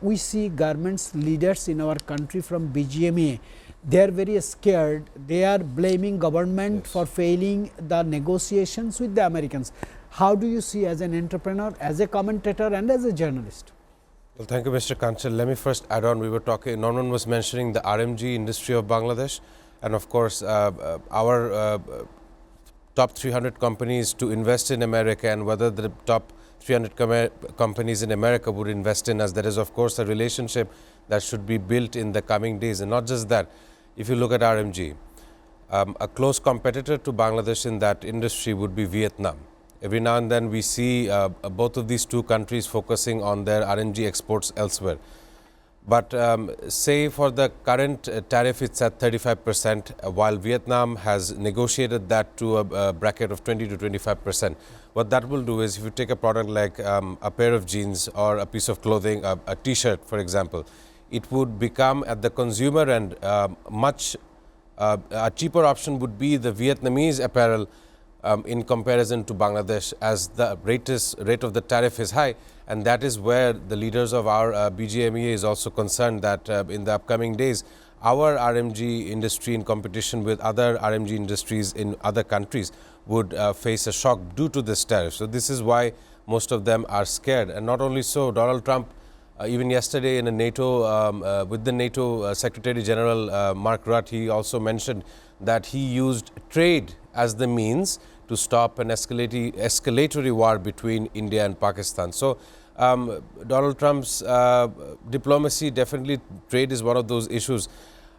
we see governments leaders in our country from BGMEA, they are very scared, they are blaming government for failing the negotiations with the Americans. How do you see as an entrepreneur, as a commentator and as a journalist? Well, thank you, Mr. Kanchal. Let me first add on, we were talking, Norman was mentioning the RMG industry of Bangladesh, and of course, our top 300 companies to invest in America, and whether the top 300 companies in America would invest in us. That is, of course, a relationship that should be built in the coming days. And not just that, if you look at RMG, a close competitor to Bangladesh in that industry would be Vietnam. Every now and then we see both of these two countries focusing on their RMG exports elsewhere. But say for the current tariff, it's at 35%, while Vietnam has negotiated that to a bracket of 20 to 25%. What that will do is, if you take a product like a pair of jeans or a piece of clothing, a t-shirt, for example, it would become at the consumer end a cheaper option would be the Vietnamese apparel in comparison to Bangladesh, as the rate of the tariff is high. And that is where the leaders of our BGMEA is also concerned that in the upcoming days, our RMG industry in competition with other RMG industries in other countries would face a shock due to this tariff. So this is why most of them are scared. And not only so, Donald Trump, even yesterday in a NATO, with the NATO Secretary General Mark Rutte, he also mentioned that he used trade as the means to stop an escalatory war between India and Pakistan. So Donald Trump's diplomacy, definitely trade is one of those issues.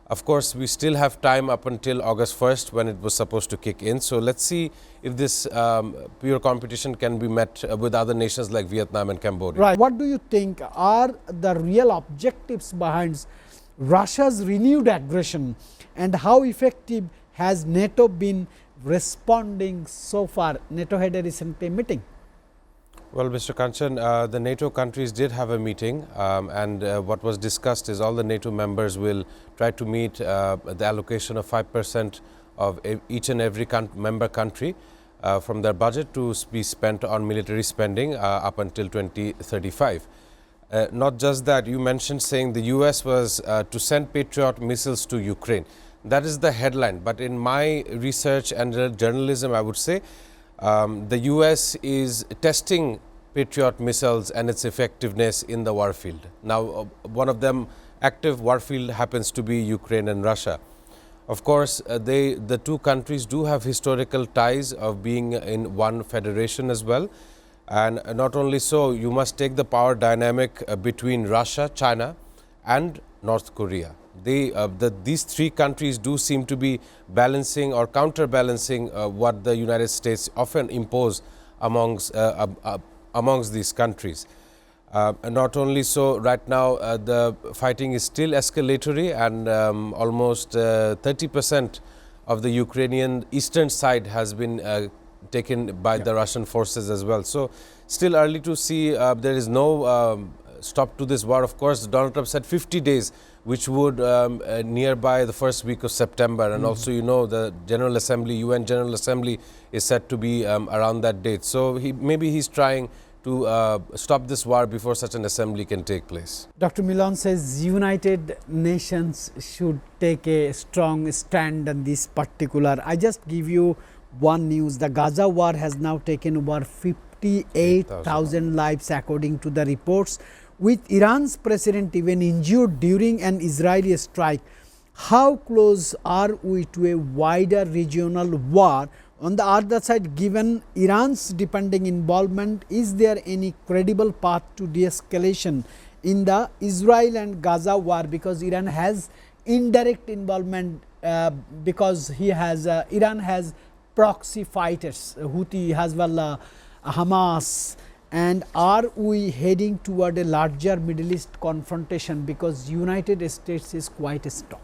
Of course, we still have time up until August 1st when it was supposed to kick in. So let's see if this pure competition can be met with other nations like Vietnam and Cambodia. Right. What do you think are the real objectives behind Russia's renewed aggression, and how effective has NATO been responding so far? NATO had a recent meeting. Well, Mr. Kanchan, the NATO countries did have a meeting, and what was discussed is all the NATO members will try to meet the allocation of 5% of each and every member country from their budget to be spent on military spending up until 2035. Not just that, you mentioned saying the US was to send Patriot missiles to Ukraine. That is the headline, but in my research and journalism, I would say the US is testing Patriot missiles and its effectiveness in the warfield. Now, one of them active warfield happens to be Ukraine and Russia. Of course, the two countries do have historical ties of being in one federation as well. And not only so, you must take the power dynamic between Russia, China and North Korea. These three countries do seem to be balancing or counterbalancing what the United States often impose amongst these countries. Not only so, right now the fighting is still escalatory, and almost 30% of the Ukrainian eastern side has been taken by the Russian forces as well. So still early to see. There is no stop to this war. Of course, Donald Trump said 50 days, which would nearby the first week of September. And also, you know, the General Assembly, UN General Assembly is set to be around that date. So maybe he's trying to stop this war before such an assembly can take place. Dr. Milan says United Nations should take a strong stand on this particular. I just give you one news. The Gaza war has now taken over 58,000 lives according to the reports, with Iran's president even injured during an Israeli strike. How close are we to a wider regional war? On the other side, given Iran's depending involvement, is there any credible path to de-escalation in the Israel and Gaza war? Because Iran has indirect involvement because Iran has proxy fighters, Houthi, Hezbollah, Hamas. And are we heading toward a larger Middle East confrontation, because United States is quite strong?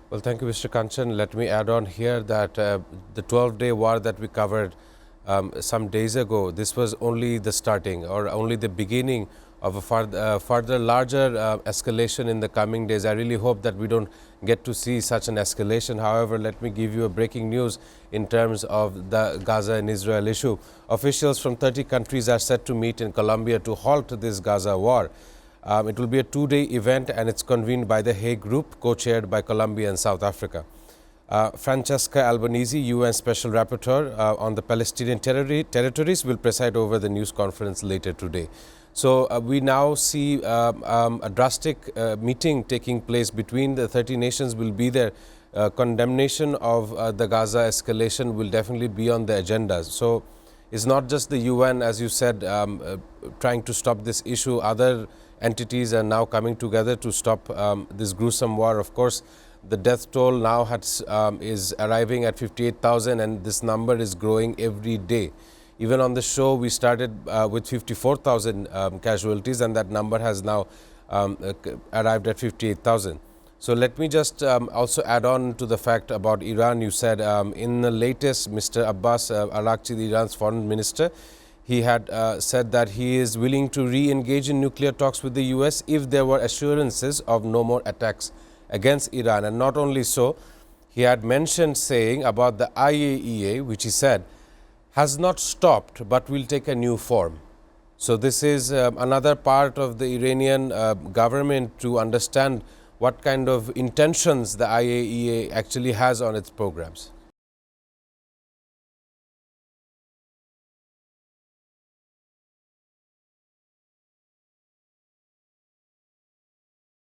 Well, thank you, Mr. Kanchan. Let me add on here that the 12-day war that we covered some days ago, this was only the starting or only the beginning of a further larger escalation in the coming days. I really hope that we don't get to see such an escalation. However, let me give you a breaking news in terms of the Gaza and Israel issue. Officials from 30 countries are set to meet in Colombia to halt this Gaza war. It will be a 2-day event and it's convened by the Hague Group, co-chaired by Colombia and South Africa. Francesca Albanese, UN Special Rapporteur on the Palestinian territories, will preside over the news conference later today. So we now see a drastic meeting taking place between the 30 nations will be there. Condemnation of the Gaza escalation will definitely be on the agenda. So it's not just the UN, as you said, trying to stop this issue. Other entities are now coming together to stop this gruesome war. Of course, the death toll now is arriving at 58,000 and this number is growing every day. Even on the show, we started with 54,000 casualties and that number has now arrived at 58,000. So let me just also add on to the fact about Iran. You said in the latest, Mr. Abbas Araghchi, Iran's foreign minister, he had said that he is willing to re-engage in nuclear talks with the US if there were assurances of no more attacks against Iran. And not only so, he had mentioned saying about the IAEA, which he said has not stopped but will take a new form. So this is another part of the Iranian government to understand what kind of intentions the IAEA actually has on its programs.